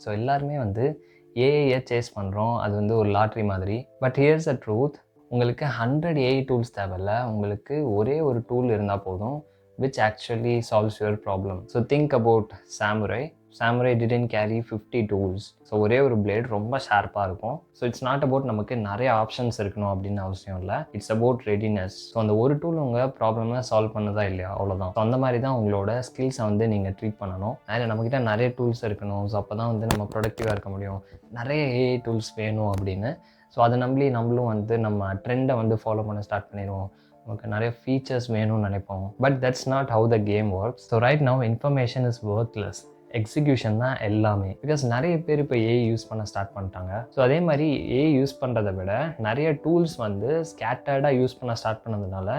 So எல்லாருமே வந்து ஏஐயை chase பண்ணுறோம். அது வந்து ஒரு லாட்ரி மாதிரி. But hears a truth. உங்களுக்கு 100 ஏஐ டூல்ஸ் தேவையில்ல. உங்களுக்கு ஒரே ஒரு டூல் இருந்தால் போதும், which actually solves your problem. So think about samurai. Samurai didn't carry 50 tools. So ஒரே ஒரு பிளேட் ரொம்ப ஷார்ப்பாக இருக்கும். ஸோ இட்ஸ் நாட் அபவுட் நமக்கு நிறைய ஆப்ஷன்ஸ் இருக்கணும் அப்படின்னு அவசியம் இல்லை. It's about readiness. ஸோ அந்த ஒரு டூல் உங்கள் ப்ராப்ளமை சால்வ் பண்ணதா இல்லையா, அவ்வளோதான். ஸோ அந்த மாதிரி தான் உங்களோட ஸ்கில்ஸை வந்து நீங்கள் ட்ரீட் பண்ணணும். அதில் நம்மக்கிட்ட நிறைய டூல்ஸ் இருக்கணும். ஸோ அப்போ தான் வந்து நம்ம ப்ரொடக்டிவாக இருக்க முடியும். நிறைய ஏஐ டூல்ஸ் வேணும் அப்படின்னு. ஸோ அதை நம்மளும் வந்து நம்ம ட்ரெண்டை வந்து ஃபாலோ பண்ண ஸ்டார்ட் பண்ணிடுவோம். நமக்கு நிறைய ஃபீச்சர்ஸ் வேணும்னு நினைப்போம். But that's not how the game works. So right now information is worthless. Execution தான் எல்லாமே. பிகாஸ் நிறைய பேர் இப்போ ஏஐ யூஸ் பண்ண ஸ்டார்ட் பண்ணிட்டாங்க. ஸோ அதே மாதிரி ஏஐ யூஸ் பண்ணுறதை விட நிறைய டூல்ஸ் வந்து ஸ்கேட்டர்டாக யூஸ் பண்ண ஸ்டார்ட் பண்ணதுனால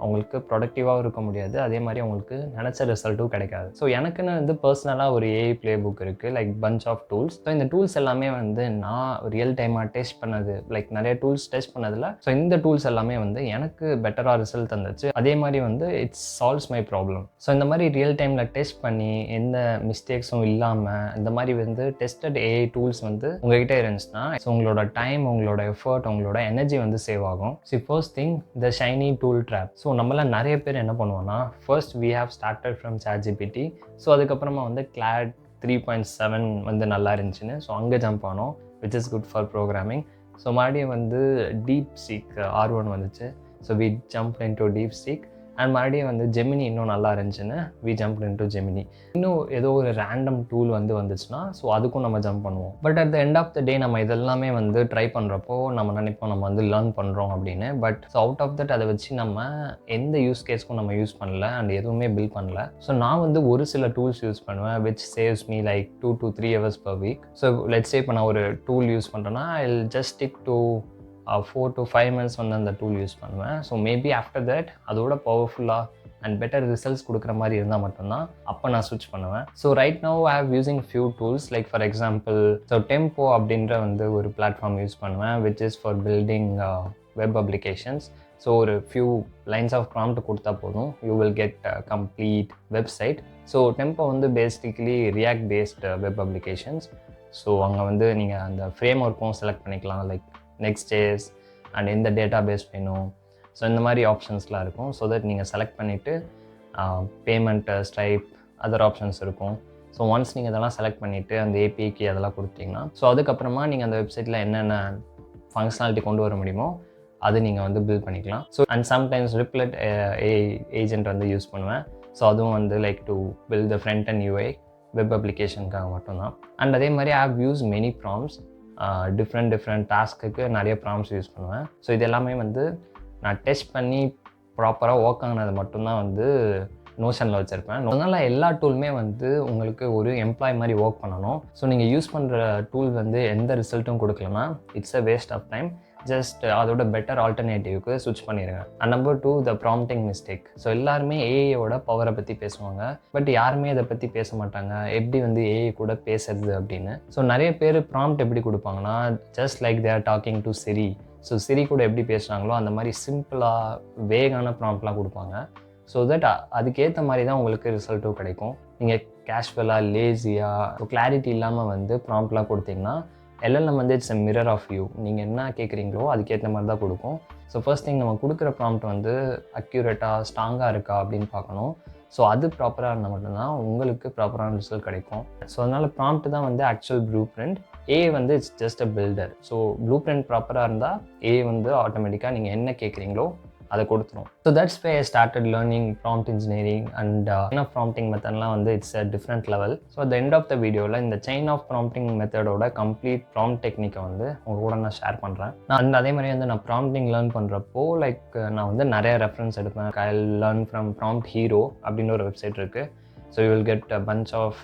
அவங்களுக்கு ப்ரொடக்டிவாகவும் இருக்க முடியாது. அதே மாதிரி அவங்களுக்கு நினச்ச ரிசல்ட்டும் கிடைக்காது. ஸோ எனக்குன்னு வந்து பர்சனலாக ஒரு ஏஐ ப்ளே புக் இருக்குது, like bunch of tools. So இந்த டூல்ஸ் எல்லாமே வந்து நான் ரியல் டைமாக டெஸ்ட் பண்ணது, லைக் நிறைய டூல்ஸ் டெஸ்ட் பண்ணதில் ஸோ இந்த டூல்ஸ் எல்லாமே வந்து எனக்கு பெட்டராக ரிசல்ட் தந்துச்சு. அதே மாதிரி வந்து it's solves my problem. So இந்த மாதிரி ரியல் டைமில் டெஸ்ட் பண்ணி எந்த மிஸ்டேக்ஸும் இல்லாமல் இந்த மாதிரி வந்து டெஸ்டட் ஏஐ டூல்ஸ் வந்து உங்ககிட்ட இருந்துச்சுன்னா ஸோ உங்களோட டைம், உங்களோட எஃபர்ட், உங்களோட எனர்ஜி வந்து சேவ் ஆகும். So first thing, the shiny tool drop. So நம்மள நிறைய பேர் என்ன பண்ணுவோம்னா, first we have started from ChatGPT. So அதுக்கப்புறமா வந்து கிளாட் 3.7 வந்து நல்லா இருந்துச்சுன்னு ஸோ அங்கே ஜம்ப் ஆனோம், which is good for programming. So மறுபடியும் வந்து டீப் சீக் R1 வந்துச்சு. So we jump into DeepSeek. And மறுபடியும் வந்து ஜெமினி இன்னும் நல்லா இருந்துச்சுன்னு வி ஜம்ப் இன்டு ஜெமினி. இன்னும் ஏதோ ஒரு ரேண்டம் டூல் வந்து வந்துச்சுன்னா ஸோ அதுக்கும் நம்ம ஜம்ப் பண்ணுவோம். But at the end of the day நம்ம இதெல்லாமே வந்து ட்ரை பண்ணுறப்போ நம்ம நினைப்போம் நம்ம வந்து லேர்ன் பண்ணுறோம் அப்படின்னு. But so out of that அதை வச்சு நம்ம எந்த யூஸ் கேஸ்க்கும் நம்ம யூஸ் பண்ணல அண்ட் எதுவுமே பில்ட் பண்ணல. ஸோ நான் வந்து ஒரு சில டூல்ஸ் யூஸ் பண்ணுவேன் which saves me like 2 to 3 hours per week. So let's say இப்போ நான் ஒரு டூல் யூஸ் பண்ணுறேன்னா I will just stick to 4 to 5 months வந்து அந்த டூல் யூஸ் பண்ணுவேன். ஸோ மேபி ஆஃப்டர் தட் அதோட பவர்ஃபுல்லாக அண்ட் பெட்டர் ரிசல்ட்ஸ் கொடுக்குற மாதிரி இருந்தால் மட்டும்தான் அப்போ நான் ஸ்விட்ச் பண்ணுவேன். So right now I have using few tools, like for example so Tempo அப்படின்ற வந்து ஒரு பிளாட்ஃபார்ம் யூஸ் பண்ணுவேன் which is for building web applications. So ஒரு ஃபியூ லைன்ஸ் ஆஃப் ப்ராம்ப்ட் கொடுத்தா போதும், you will get complete website. So Tempo வந்து basically react based web applications. So அங்கே வந்து நீங்கள் அந்த ஃப்ரேம் ஒர்க்கும் செலக்ட் பண்ணிக்கலாம், லைக் Next.js அண்ட் எந்த டேட்டா பேஸ் வேணும். ஸோ இந்த மாதிரி ஆப்ஷன்ஸ்லாம் இருக்கும். ஸோ தட் நீங்கள் செலக்ட் பண்ணிவிட்டு பேமெண்ட்டு, ஸ்ட்ரைப், அதர் ஆப்ஷன்ஸ் இருக்கும். ஸோ ஒன்ஸ் நீங்கள் இதெல்லாம் செலக்ட் பண்ணிவிட்டு அந்த ஏபிஐக்கு அதெல்லாம் கொடுத்தீங்கன்னா ஸோ அதுக்கப்புறமா நீங்கள் அந்த வெப்சைட்டில் என்னென்ன ஃபங்க்ஷனாலிட்டி கொண்டு வர முடியுமோ அது நீங்கள் வந்து பில்ட் பண்ணிக்கலாம். So and sometimes Replit agent வந்து யூஸ் பண்ணுவேன். ஸோ அதுவும் வந்து like to build the front and UI web அப்ளிகேஷனுக்காக மட்டும்தான். அண்ட் அதே மாதிரி I have use many prompts. Different டாஸ்க்குக்கு நிறைய ப்ராம்ப்ட்ஸ் யூஸ் பண்ணுவேன். ஸோ இது எல்லாமே வந்து நான் டெஸ்ட் பண்ணி ப்ராப்பராக ஒர்க் ஆகினது மட்டும்தான் வந்து நோஷனில் வச்சுருப்பேன். அதனால் எல்லா டூலுமே வந்து உங்களுக்கு ஒரு எம்ப்ளாய் மாதிரி ஒர்க் பண்ணணும். ஸோ நீங்கள் யூஸ் பண்ணுற டூல் வந்து எந்த ரிசல்ட்டும் கொடுக்கலன்னா it's a waste of time. Just அதோட பெட்டர் ஆல்டர்னேட்டிவ்க்கு ஸ்விட்ச் பண்ணிடுங்க. And number 2, the prompting mistake. So எல்லாருமே ஏஐயோட பவரை பற்றி பேசுவாங்க, பட் யாருமே இதை பற்றி பேச மாட்டாங்க, எப்படி வந்து ஏஐ கூட பேசுறது அப்படின்னு. ஸோ நிறைய பேர் ப்ராம்ப்ட் எப்படி கொடுப்பாங்கன்னா, just like they are talking to Siri. So Siri கூட எப்படி பேசுகிறாங்களோ அந்த மாதிரி சிம்பிளாக வேகான ப்ராம்ப்ட்லாம் கொடுப்பாங்க. ஸோ தட் அதுக்கேற்ற மாதிரி தான் உங்களுக்கு ரிசல்ட்டும் கிடைக்கும். நீங்கள் கேஷுவலாக, லேசியாக, கிளாரிட்டி இல்லாமல் வந்து ப்ராம்ப்ட்லாம் கொடுத்தீங்கன்னா எல்எல்எம் வந்து it's a mirror of you. நீங்கள் என்ன கேட்குறீங்களோ அதுக்கேற்ற மாதிரி தான் கொடுக்கும். ஸோ ஃபர்ஸ்ட் திங் நம்ம கொடுக்குற ப்ராம்ப்ட் வந்து அக்யூரேட்டாக, ஸ்ட்ராங்காக இருக்கா அப்படின்னு பார்க்கணும். ஸோ அது ப்ராப்பராக இருந்தால் மட்டும்தான் உங்களுக்கு ப்ராப்பரான ரிசல்ட் கிடைக்கும். ஸோ அதனால் ப்ராம்ப்ட் தான் வந்து ஆக்சுவல் ப்ளூ பிரிண்ட். ஏ வந்து it's just a builder. So blueprint ப்ராப்பராக இருந்தால் ஏ வந்து ஆட்டோமேட்டிக்காக நீங்கள் என்ன கேட்குறீங்களோ அதை கொடுத்துரும். So that's why I started learning prompt engineering and prompting மெத்தட்லாம் வந்து it's a different level. So at the end of the வீடியோவில் இந்த செயின் ஆஃப் ப்ராம்ப்டிங் மெத்தடோட கம்ப்ளீட் ப்ராம்ப்ட் டெக்னிக்கை வந்து உங்கள் கூட நான் ஷேர் பண்ணுறேன். நான் அதே மாதிரி வந்து நான் ப்ராம்ப்டிங் லேர்ன் பண்ணுறப்போ லைக் நான் வந்து நிறைய ரெஃபரன்ஸ் எடுப்பேன். I learn from prompt hero அப்படின்னு ஒரு வெப்சைட் இருக்குது. So you will get a bunch of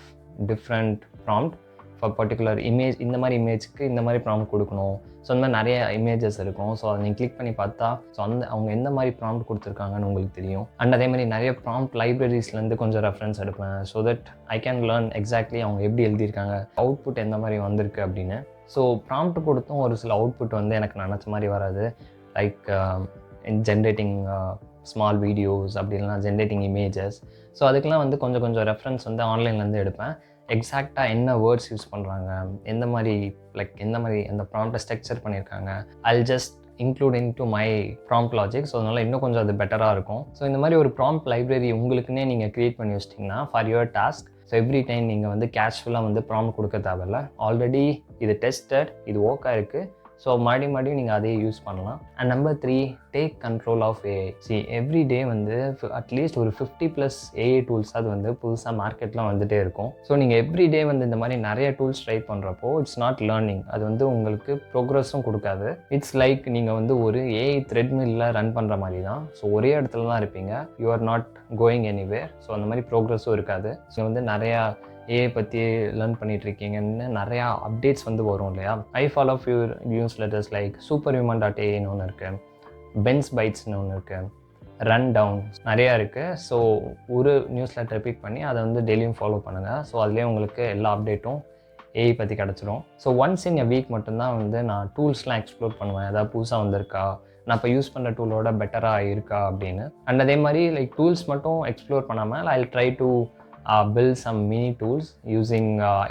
different prompt for particular image. இந்த மாதிரி இமேஜுக்கு இந்த மாதிரி ப்ராம்ப்ட் கொடுக்கணும். ஸோ இந்த மாதிரி நிறைய இமேஜஸ் இருக்கும். ஸோ அதை நீங்கள் கிளிக் பண்ணி பார்த்தா ஸோ அவங்க எந்த மாதிரி ப்ராம்ப்ட் கொடுத்துருக்காங்கன்னு உங்களுக்கு தெரியும். அண்ட் அதே மாதிரி நிறைய ப்ராம்ப்ட் லைப்ரரிஸ்லேருந்து கொஞ்சம் ரெஃபரன்ஸ் எடுப்பேன். So that I can learn exactly அவங்க எப்படி எழுதியிருக்காங்க, அவுட்புட் எந்த மாதிரி வந்திருக்கு அப்படின்னு. ஸோ ப்ராம்ப்ட் கொடுத்தும் ஒரு சில அவுட்புட் வந்து எனக்கு நினச்ச மாதிரி வராது. லைக் ஜென்ரேட்டிங் ஸ்மால் வீடியோஸ் அப்படி இல்லைனா ஜென்ரேட்டிங் இமேஜஸ். ஸோ அதுக்கெலாம் வந்து கொஞ்சம் ரெஃபரன்ஸ் வந்து ஆன்லைன்லேருந்து எடுப்பேன். எக்ஸாக்டாக என்ன வேர்ட்ஸ் யூஸ் பண்ணுறாங்க, எந்த மாதிரி அந்த ப்ராம்ப்டை ஸ்ட்ரக்சர் பண்ணியிருக்காங்க. I'll just include into my prompt logic. So அதனால் இன்னும் கொஞ்சம் அது பெட்டராக இருக்கும். ஸோ இந்த மாதிரி ஒரு ப்ராம்ப்ட் லைப்ரரி உங்களுக்குன்னே நீங்கள் க்ரியேட் பண்ணி வச்சிட்டிங்கன்னா for your task. So every time நீங்கள் வந்து கேஷுவலாக வந்து ப்ராம்ப்ட் கொடுக்க தேவையில்ல. ஆல்ரெடி இது டெஸ்டட், இது ஒர்க் ஆகிருக்கு. ஸோ மறுபடியும் நீங்கள் அதே யூஸ் பண்ணலாம். And number 3, take control of AI. Every day வந்து அட்லீஸ்ட் ஒரு 50+ ஏஐ டூல்ஸ் அது வந்து புதுசாக மார்க்கெட்லாம் வந்துகிட்டே இருக்கும். ஸோ நீங்கள் எவ்ரி டே வந்து இந்த மாதிரி நிறைய டூல்ஸ் ட்ரை பண்ணுறப்போ இட்ஸ் நாட் லேர்னிங். அது வந்து உங்களுக்கு ப்ரோக்ரஸும் கொடுக்காது. இட்ஸ் லைக் நீங்கள் வந்து ஒரு ஏஐ த்ரெட்மில்ல ரன் பண்ணுற மாதிரி தான். ஸோ ஒரே இடத்துல தான் இருப்பீங்க. You are not going anywhere. So அந்த மாதிரி ப்ரோக்ரஸும் இருக்காது. ஸோ வந்து நிறையா ஏஐ பற்றி லேர்ன் பண்ணிகிட்ருக்கீங்கன்னு நிறையா அப்டேட்ஸ் வந்து வரும் இல்லையா. I follow few news letters like superhuman.ai ஒன்று இருக்குது, பென்ஸ் பைட்ஸ்னு ஒன்று இருக்குது, ரன் டவுன் நிறையா இருக்குது. ஸோ ஒரு நியூஸ் லெட்டர் பிக் பண்ணி அதை வந்து டெய்லியும் ஃபாலோ பண்ணுங்கள். ஸோ அதுலேயே உங்களுக்கு எல்லா அப்டேட்டும் ஏஐ பற்றி கிடச்சிரும். So once in a week மட்டும்தான் வந்து நான் டூல்ஸ்லாம் எக்ஸ்ப்ளோர் பண்ணுவேன். ஏதாவது புதுசாக வந்திருக்கா, நான் இப்போ யூஸ் பண்ணுற டூலோட பெட்டராக இருக்கா அப்படின்னு. அண்ட் அதே மாதிரி டூல்ஸ் மட்டும் எக்ஸ்ப்ளோர் பண்ணாமல் I try to build some mini tools using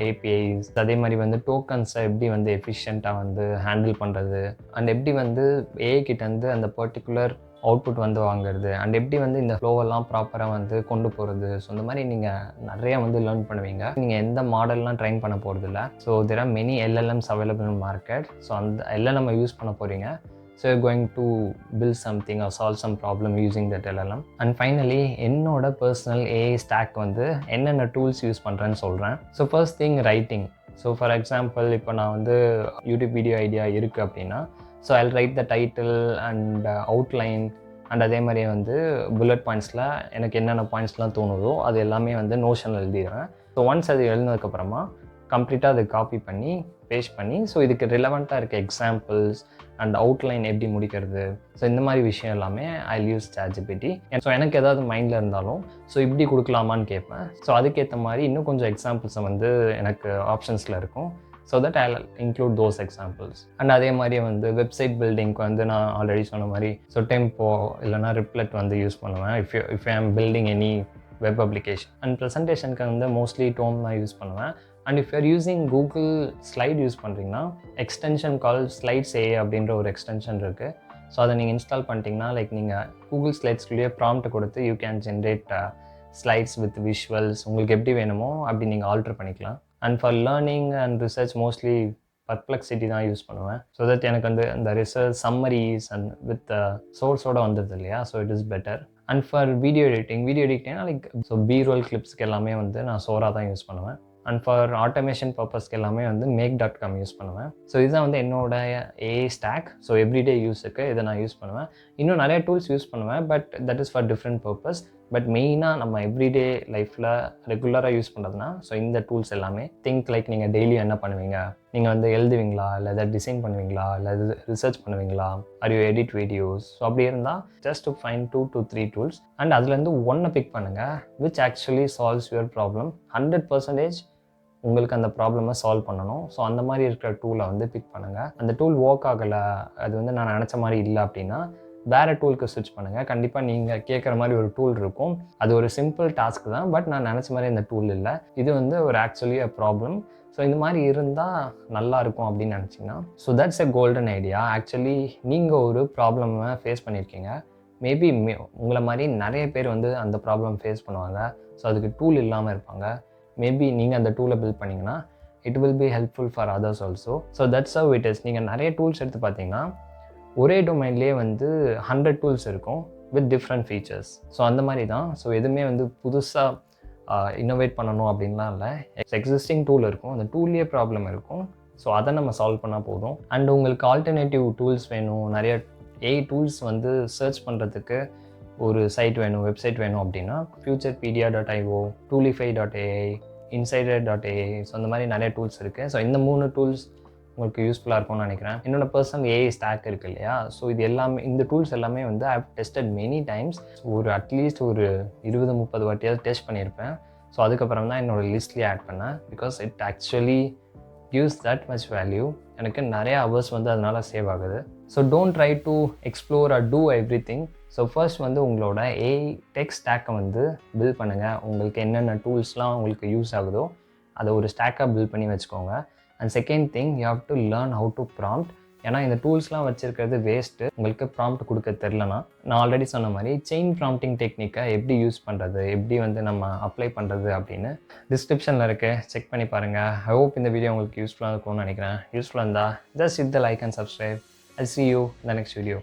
APIs. அதே மாதிரி வந்து டோக்கன்ஸை எப்படி வந்து எஃபிஷியண்ட்டாக வந்து ஹேண்டில் பண்ணுறது, அண்ட் எப்படி வந்து ஏஐ கிட்டேருந்து அந்த பர்டிகுலர் அவுட்புட் வந்து வாங்குறது, அண்ட் எப்படி வந்து இந்த ஃப்ளோவெல்லாம் ப்ராப்பராக வந்து கொண்டு போகிறது. ஸோ இந்த மாதிரி நீங்கள் நிறையா வந்து லேர்ன் பண்ணுவீங்க. நீங்கள் எந்த மாடல்லாம் ட்ரைன் பண்ண போகிறது இல்லை. So there are many LLMs available in market. So அந்த LLM யூஸ் பண்ண போகிறீங்க. So you're going to build something or solve some problem using that LLM. And finally, என்னோட பர்சனல் ஏஐ ஸ்டாக் வந்து என்னென்ன டூல்ஸ் யூஸ் பண்ணுறேன்னு சொல்கிறேன். So first thing writing. So for example இப்போ நான் வந்து யூடியூப் வீடியோ ஐடியா இருக்குது அப்படின்னா, so I right the title and outline, and அதே மாதிரி வந்து புல்லட் பாயிண்ட்ஸில் எனக்கு என்னென்ன பாயிண்ட்ஸ்லாம் தோணுதோ அது எல்லாமே வந்து நோஷனில் எழுதிடுவேன். ஸோ ஒன்ஸ் அது எழுதினதுக்கப்புறமா கம்ப்ளீட்டாக அதை காப்பி பண்ணி பேஸ்ட் பண்ணி, ஸோ இதுக்கு ரிலவெண்ட்டாக இருக்க எக்ஸாம்பிள்ஸ் அண்ட் அவுட்லைன் எப்படி முடிக்கிறது, ஸோ இந்த மாதிரி விஷயம் எல்லாமே ஐ யூஸ் ChatGPT. ஸோ எனக்கு ஏதாவது மைண்டில் இருந்தாலும் ஸோ இப்படி கொடுக்கலாமான்னு கேட்பேன். ஸோ அதுக்கேற்ற மாதிரி இன்னும் கொஞ்சம் எக்ஸாம்பிள்ஸை வந்து எனக்கு ஆப்ஷன்ஸில் இருக்கும். So that I include those examples. And அதே மாதிரி வந்து வெப்சைட் பில்டிங்க்கு வந்து நான் ஆல்ரெடி சொன்ன மாதிரி ஸோ டெம்போ இல்லைனா ரிப்லெட் வந்து யூஸ் பண்ணுவேன். If I am building any web application. And ப்ரெசன்டேஷனுக்கு வந்து மோஸ்ட்லி டோம் தான் யூஸ் பண்ணுவேன். And if you're using Google slide use பண்ணுறீங்கன்னா எக்ஸ்டென்ஷன் கால் ஸ்லைட்ஸ் ஏ அப்படின்ற ஒரு எக்ஸ்டென்ஷன் இருக்குது. ஸோ அதை நீங்கள் இன்ஸ்டால் பண்ணிட்டீங்கன்னா நீங்கள் கூகுள் ஸ்லைட்ஸ்குள்ளேயே ப்ராம்ப்ட் கொடுத்து you can generate slides with visuals. உங்களுக்கு எப்படி வேணுமோ அப்படி நீங்கள் ஆல்டர் பண்ணிக்கலாம். And for learning and research mostly Perplexity தான் யூஸ் பண்ணுவேன். ஸோ தட் எனக்கு வந்து அந்த ரிசர்ச் சம்மரிஸ் அண்ட் வித் சோர்ஸோடு வந்துடுது இல்லையா. So it is better. And for video எடிட்டிங்னா ஸோ பி-ரோல் கிளிப்ஸ்க்கு எல்லாமே வந்து நான் சோரா தான் யூஸ் பண்ணுவேன். அண்ட் ஃபார் ஆட்டோமேஷன் பர்பஸ்க்கு எல்லாமே வந்து make.com யூஸ் பண்ணுவேன். ஸோ இதுதான் வந்து என்னோட ஏஐ ஸ்டாக். ஸோ எவ்ரிடே யூஸுக்கு இதை நான் யூஸ் பண்ணுவேன். இன்னும் நிறைய டூல்ஸ் யூஸ் பண்ணுவேன், but that is for different purpose. But மெயினாக நம்ம எவ்ரிடே லைஃப்பில் ரெகுலராக யூஸ் பண்ணுறதுனா ஸோ இந்த டூல்ஸ் எல்லாமே திங்க் லைக் நீங்கள் டெய்லியும் என்ன பண்ணுவீங்க, நீங்கள் வந்து எழுதுவீங்களா, இல்லை எதாவது டிசைன் பண்ணுவீங்களா, இல்லை ரிசர்ச் பண்ணுவீங்களா, are you edit videos. So அப்படி இருந்தால் just to find 2 to 3 tools and அதுலேருந்து ஒன்றை பிக் பண்ணுங்கள் which actually solves your problem. 100% உங்களுக்கு அந்த ப்ராப்ளமை சால்வ் பண்ணணும். ஸோ அந்த மாதிரி இருக்கிற டூலை வந்து பிக் பண்ணுங்கள். அந்த டூல் ஒர்க் ஆகலை, அது வந்து நான் நினச்ச மாதிரி இல்லை அப்படின்னா வேறு டூலுக்கு ஸ்விட்ச் பண்ணுங்கள். கண்டிப்பாக நீங்கள் கேட்குற மாதிரி ஒரு டூல் இருக்கும். அது ஒரு சிம்பிள் டாஸ்க் தான், பட் நான் நினச்ச மாதிரி இந்த டூல் இல்லை, இது வந்து ஒரு ஆக்சுவலி அ ப்ராப்ளம். ஸோ இந்த மாதிரி இருந்தால் நல்லாயிருக்கும் அப்படின்னு நினச்சிங்கன்னா so that's a golden idea. Actually நீங்கள் ஒரு ப்ராப்ளமை ஃபேஸ் பண்ணியிருக்கீங்க. மேபி உங்களை மாதிரி நிறைய பேர் வந்து அந்த ப்ராப்ளம் ஃபேஸ் பண்ணுவாங்க. ஸோ அதுக்கு டூல் இல்லாமல் இருப்பாங்க. மேபி நீங்கள் அந்த டூலை பில்ட் பண்ணிங்கன்னா it will be helpful for others also. So that's how it is. நீங்கள் நிறைய டூல்ஸ் எடுத்து பார்த்தீங்கன்னா ஒரே டொமைன்லேயே வந்து 100 டூல்ஸ் இருக்கும் வித் டிஃப்ரெண்ட் ஃபீச்சர்ஸ். ஸோ அந்த மாதிரி தான். ஸோ எதுவுமே வந்து புதுசாக இன்னோவேட் பண்ணணும் அப்படின்லாம் இல்லை. எக்ஸிஸ்டிங் டூல் இருக்கும், அந்த டூல்லேயே ப்ராப்ளம் இருக்கும். ஸோ அதை நம்ம சால்வ் பண்ணால் போதும். அண்ட் உங்களுக்கு ஆல்டர்னேட்டிவ் டூல்ஸ் வேணும், நிறைய ஏஐ டூல்ஸ் வந்து சர்ச் பண்ணுறதுக்கு ஒரு சைட் வேணும், வெப்சைட் வேணும் அப்படின்னா futurepedia.io, toolify.ai, insider.ai. ஸோ அந்த மாதிரி நிறைய டூல்ஸ் இருக்குது. ஸோ இந்த 3 டூல்ஸ் உங்களுக்கு யூஸ்ஃபுல்லாக இருக்கும்னு நினைக்கிறேன். என்னோட பர்சனல் ஏஐ ஸ்டாக் இருக்குது இல்லையா. ஸோ இது எல்லாமே, இந்த டூல்ஸ் எல்லாமே வந்து I have tested many times. ஒரு அட்லீஸ்ட் ஒரு 20-30 வாட்டியாவது டெஸ்ட் பண்ணியிருப்பேன். ஸோ அதுக்கப்புறம் தான் என்னோடய லிஸ்ட்லேயே ஆட் பண்ணேன். Because it actually gives that much value. எனக்கு நிறைய ஹவர்ஸ் வந்து அதனால் சேவ் ஆகுது. So don't try to explore or do everything. So first வந்து உங்களோட ஏஐ டெக் ஸ்டாக்கை வந்து பில்ட் பண்ணுங்கள். உங்களுக்கு என்னென்ன டூல்ஸ்லாம் உங்களுக்கு யூஸ் ஆகுதோ அதை ஒரு ஸ்டாக்காக பில்ட் பண்ணி வச்சுக்கோங்க. And second thing, you have to learn how to prompt. ஏன்னா இந்த டூல்ஸ்லாம் வச்சுருக்கிறது வேஸ்ட்டு உங்களுக்கு ப்ராம்ப்ட் கொடுக்க தெரிலனா. நான் ஆல்ரெடி சொன்ன மாதிரி செயின் ப்ராம்ப்டிங் டெக்னிக்கை எப்படி யூஸ் பண்ணுறது, எப்படி வந்து நம்ம அப்ளை பண்ணுறது அப்படின்னு டிஸ்கிரிப்ஷனில் இருக்குது, செக் பண்ணி பாருங்கள். ஐ ஹோப் இந்த வீடியோ உங்களுக்கு யூஸ்ஃபுல்லாக இருக்கும்னு நினைக்கிறேன். யூஸ்ஃபுல்லாக இருந்தால் just hit the like and subscribe. I'll see you in the next video.